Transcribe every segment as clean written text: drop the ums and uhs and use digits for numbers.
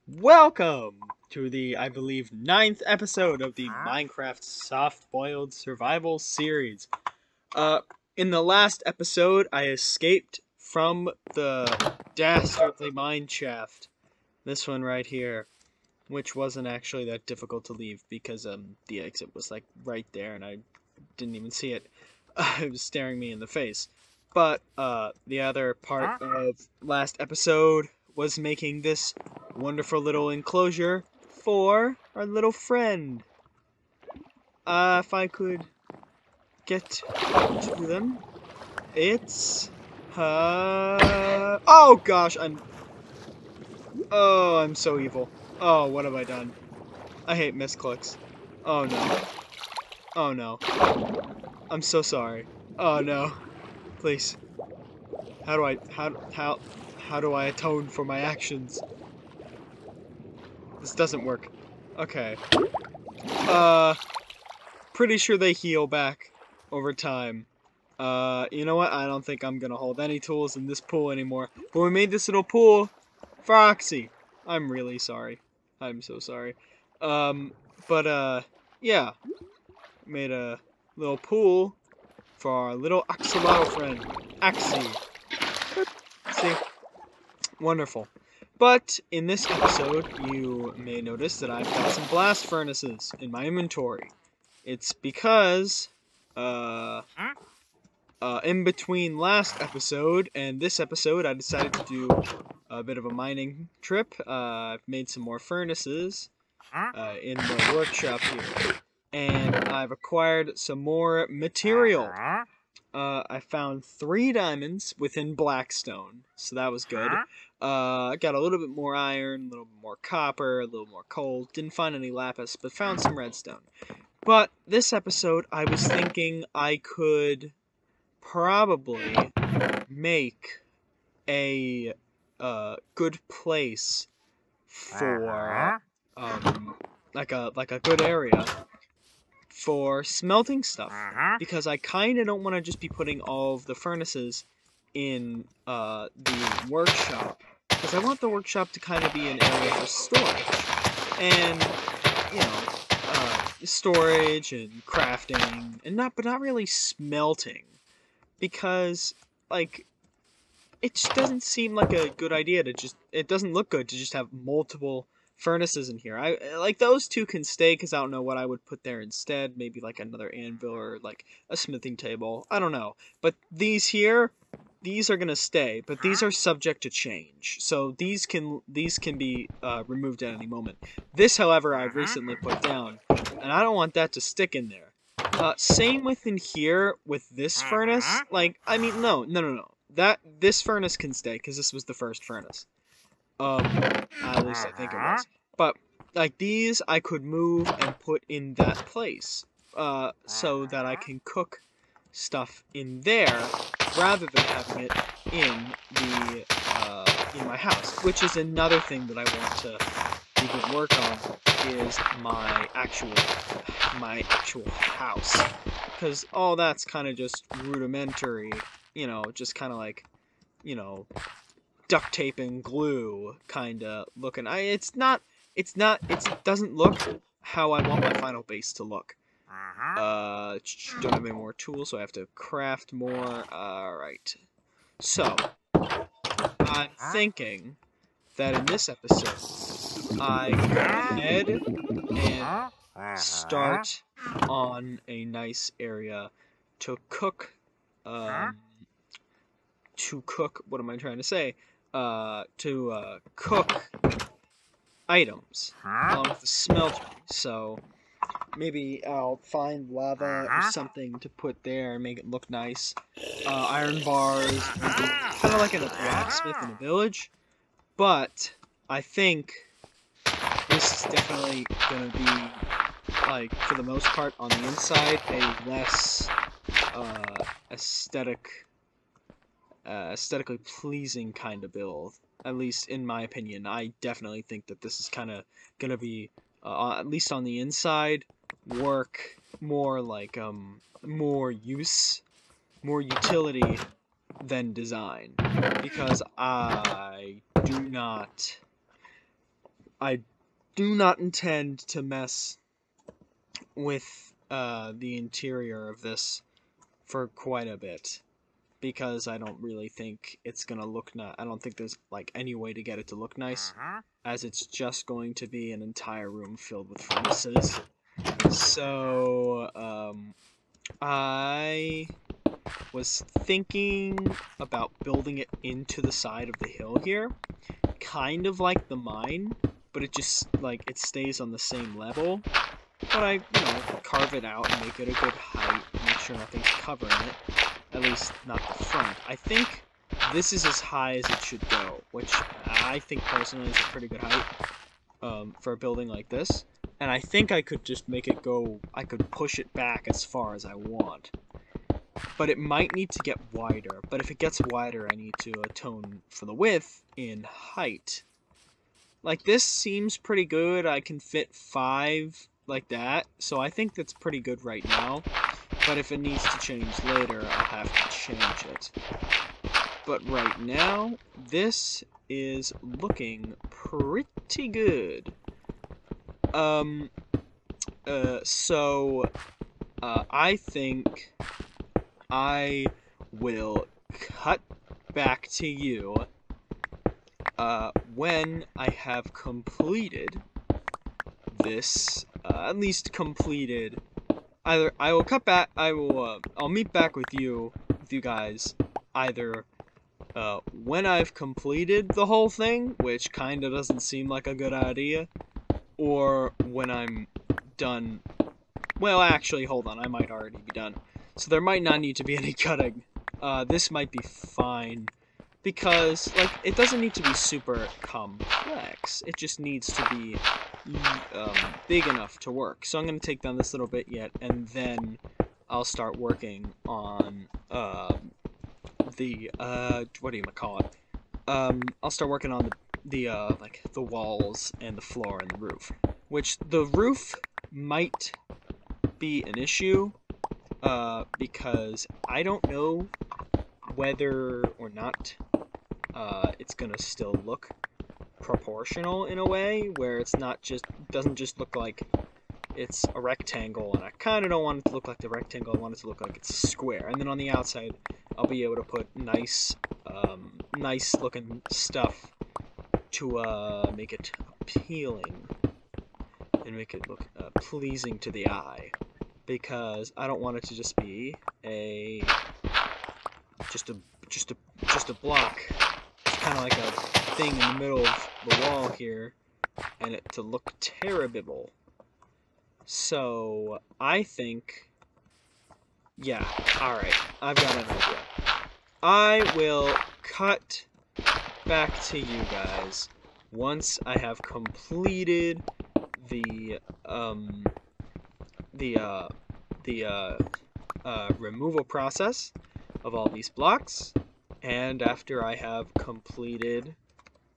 Welcome to the, I believe, ninth episode of the Minecraft Soft-Boiled Survival series. In the last episode, I escaped from the dastardly mine shaft. This one right here, which wasn't actually that difficult to leave because the exit was like right there and I didn't even see it. It was staring me in the face. But the other part of last episode was making this wonderful little enclosure for our little friend. If I could get to them, it's oh gosh, I'm so evil. Oh, what have I done? I hate misclicks. Oh no. Oh no. I'm so sorry. Oh no. Please. How do I atone for my actions? This doesn't work. Okay. Pretty sure they heal back over time. You know what? I don't think I'm gonna hold any tools in this pool anymore. But we made this little pool for Oxy. I'm really sorry. I'm so sorry. Yeah. Made a little pool for our little axolotl friend, Axie. See? Wonderful. But in this episode, you may notice that I've got some blast furnaces in my inventory. It's because, in between last episode and this episode, I decided to do a bit of a mining trip. I've made some more furnaces, in the workshop here. And I've acquired some more material. I found 3 diamonds within Blackstone, so that was good. I got a little bit more iron, a little bit more copper, a little more coal. Didn't find any lapis, but found some redstone. But this episode, I was thinking I could probably make a good place for like a good area for smelting stuff, because I kind of don't want to just be putting all of the furnaces in the workshop, because I want the workshop to kind of be an area for storage, and you know, storage and crafting, and not really smelting, because like it just doesn't seem like a good idea to it doesn't look good to just have multiple furnaces in here. I like those 2 can stay because I don't know what I would put there instead. Maybe like another anvil or like a smithing table. I don't know. But these here, these are gonna stay, but these are subject to change. So these can be removed at any moment. This, however, I've recently put down, and I don't want that to stick in there. Same within here with this furnace. Like, I mean, no. This furnace can stay because this was the first furnace. At least I think it was. But like these, I could move and put in that place, so that I can cook stuff in there rather than having it in the in my house. Which is another thing that I want to even work on, is my actual house, because all that's kind of just rudimentary. You know, just kind of like, you know, duct tape and glue kind of looking. It doesn't look how I want my final base to look. Don't have any more tools, so I have to craft more. Alright. So, I'm thinking that in this episode, I go ahead and start on a nice area to cook, what am I trying to say? To cook items along with the smelter. So maybe I'll find lava or something to put there and make it look nice. Iron bars, kind of like in a blacksmith in a village. But I think this is definitely gonna be, like, for the most part on the inside, a less aesthetically pleasing kind of build. At least in my opinion. I definitely think that this is kind of gonna be, at least on the inside, work more like more utility than design, because I do not I do not intend to mess with the interior of this for quite a bit, because I don't really think it's gonna look I don't think there's like any way to get it to look nice, as it's just going to be an entire room filled with furnaces. So I was thinking about building it into the side of the hill here, kind of like the mine, but it just like it stays on the same level. But I, carve it out and make it a good height, make sure nothing's covering it, at least not the front. I think this is as high as it should go, which I think personally is a pretty good height for a building like this. And I think I could just make it go, I could push it back as far as I want. But it might need to get wider, but if it gets wider I need to atone for the width in height. Like this seems pretty good, I can fit 5 like that, so I think that's pretty good right now, but if it needs to change later, I'll have to change it. But right now, this is looking pretty good. I think I will cut back to you when I have completed this, at least completed. Either I will cut back, I'll meet back with you guys, either when I've completed the whole thing, which kinda doesn't seem like a good idea, or when I'm done. Well, actually, hold on, I might already be done. So there might not need to be any cutting. This might be fine, because, like, it doesn't need to be super complex. It just needs to be big enough to work. So I'm going to take down this little bit yet, and then I'll start working on what do you call it? I'll start working on like the walls and the floor and the roof. Which the roof might be an issue, because I don't know whether or not it's gonna still look proportional in a way where it's not just doesn't just look like it's a rectangle, and I kind of don't want it to look like the rectangle. I want it to look like it's square, and then on the outside I'll be able to put nice looking stuff to make it appealing and make it look pleasing to the eye, because I don't want it to just be just a block. It's kind of like a thing in the middle of the wall here, and it to look terrible. So I think, yeah, alright, I've got an idea. I will cut back to you guys once I have completed the removal process of all these blocks, and after I have completed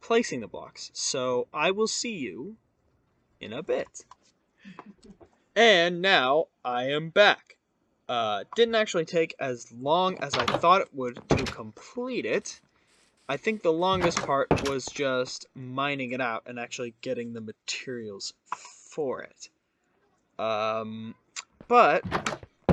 placing the blocks. So I will see you in a bit. And now I am back. Didn't actually take as long as I thought it would to complete it. I think the longest part was just mining it out and actually getting the materials for it. But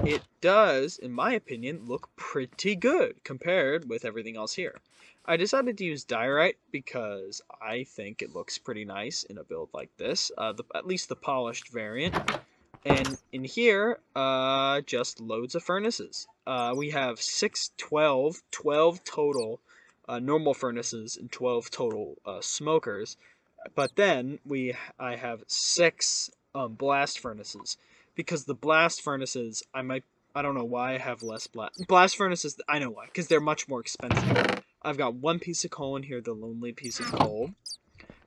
it does, in my opinion, look pretty good compared with everything else here. I decided to use diorite because I think it looks pretty nice in a build like this, at least the polished variant. And in here, just loads of furnaces. We have 12 total normal furnaces and 12 total smokers. But then I have 6 blast furnaces, because the blast furnaces I don't know why I have less blast furnaces. I know why, because they're much more expensive. I've got 1 piece of coal in here, the lonely piece of coal.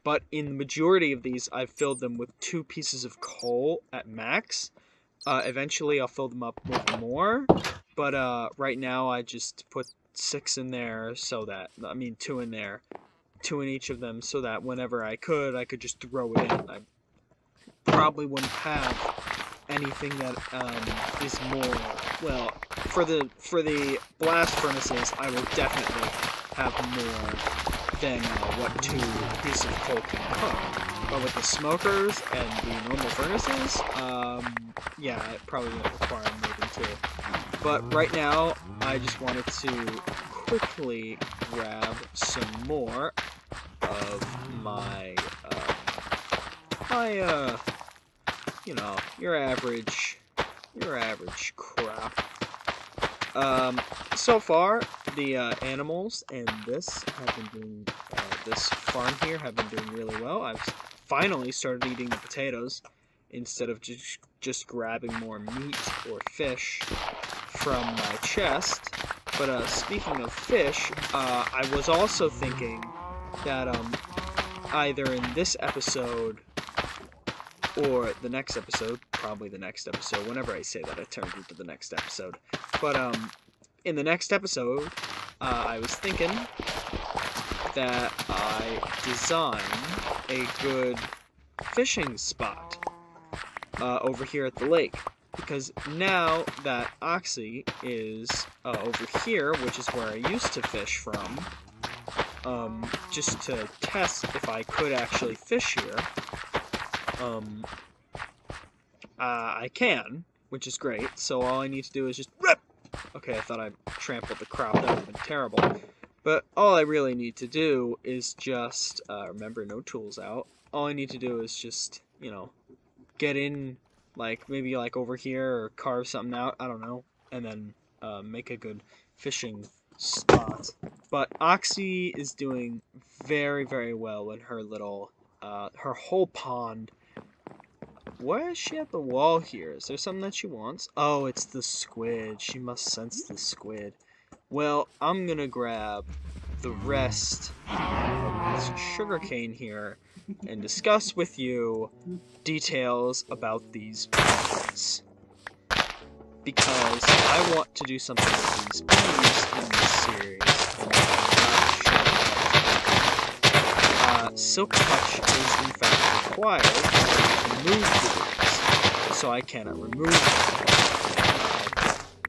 But in the majority of these, I've filled them with 2 pieces of coal at max. Eventually, I'll fill them up with more. But right now, I just put 6 in there, so that, 2 in there. 2 in each of them, so that whenever I could just throw it in. I probably wouldn't have anything that is more, well, for the blast furnaces, I will definitely have more than what 2 pieces of coal can cook. But with the smokers and the normal furnaces, yeah, it probably would require more than 2. But right now, I just wanted to quickly grab some more of my, you know, your average crap. So far, the animals and this farm here have been doing really well. I've finally started eating the potatoes instead of just grabbing more meat or fish from my chest. But speaking of fish, I was also thinking that either in this episode or the next episode, probably the next episode, whenever I say that it turns into the next episode, but in the next episode, I was thinking that I design a good fishing spot over here at the lake. Because now that Oxy is over here, which is where I used to fish from, just to test if I could actually fish here, I can, which is great. So all I need to do is just rip. Okay, I thought I trampled the crop. That would have been terrible. But all I really need to do is just, remember, no tools out. All I need to do is just, you know, get in, like, maybe, like, over here or carve something out. I don't know. And then make a good fishing spot. But Oxy is doing very, very well in her little, her whole pond. Where is she at the wall here? Is there something that she wants? Oh, it's the squid. She must sense the squid. Well, I'm gonna grab the rest of this sugarcane here and discuss with you details about these bees. Because I want to do something with these bees in this series. Silk Touch is in fact required to remove the bees, so I cannot remove them.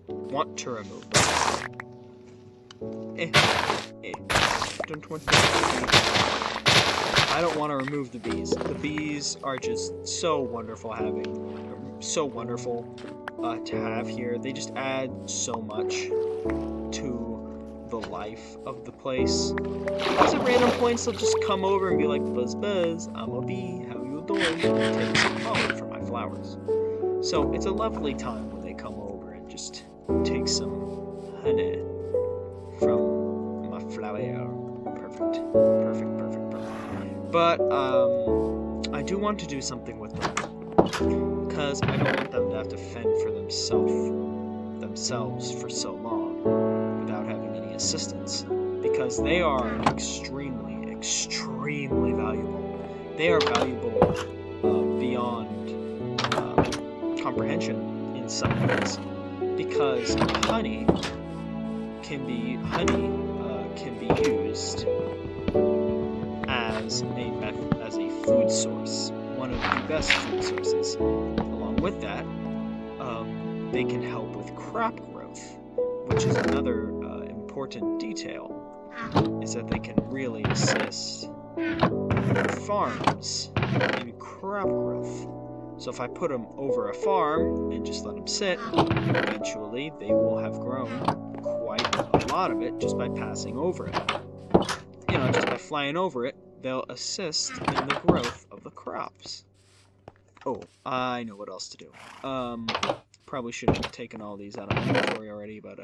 I want to remove them. Don't want to I don't want to remove the bees. The bees are just so wonderful to have here. They just add so much to the life of the place. Because at random points they'll just come over and be like, "Buzz buzz, I'm a bee, how you doing?" and take some pollen from my flowers. So it's a lovely time when they come over and just take some honey from my flower. Perfect. But I do want to do something with them, because I don't want them to have to fend for themselves for so long without having any assistance, because they are extremely, extremely valuable. They are valuable beyond comprehension in some ways, because honey can be used as a food source, one of the best food sources. Along with that, they can help with crop growth, which is another important detail, is that they can really assist farms in crop growth. So if I put them over a farm and just let them sit, eventually they will have grown quite a lot of it just by passing over it. You know, just by flying over it, they'll assist in the growth of the crops. Oh, I know what else to do. Probably should have taken all these out of my inventory already, but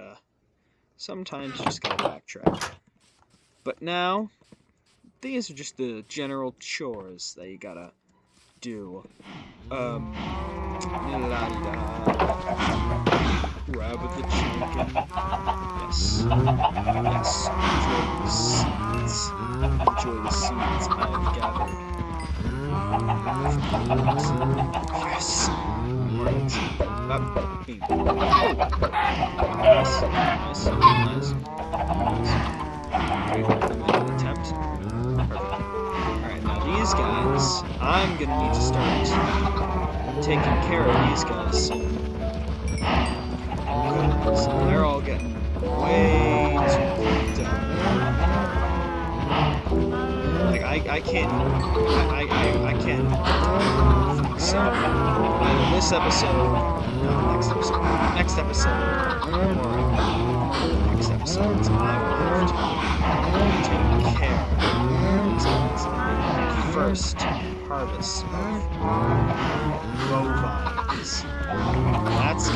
sometimes you just gotta backtrack. But now, these are just the general chores that you gotta do. Grab the chicken. Yes. Enjoy the seeds I have gathered. Yes. Right. Nice. Attempt. Perfect. Alright, now these guys, I'm gonna need to start taking care of these guys soon. Goodness, they're all getting way too cooked up. I can't. I can't. So, either this episode, no, next episode, or the next episodes, I will have to take care of the first harvest of bovines. That's I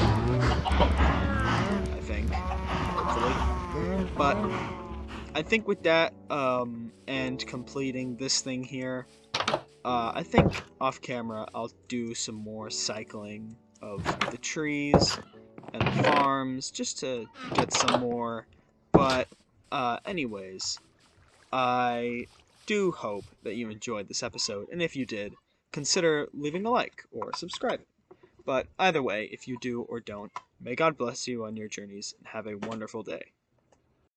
think, hopefully. But I think with that, and completing this thing here, I think off camera I'll do some more cycling of the trees and the farms just to get some more. But anyways, I do hope that you enjoyed this episode, and if you did, consider leaving a like or subscribing. But either way, if you do or don't, may God bless you on your journeys and have a wonderful day.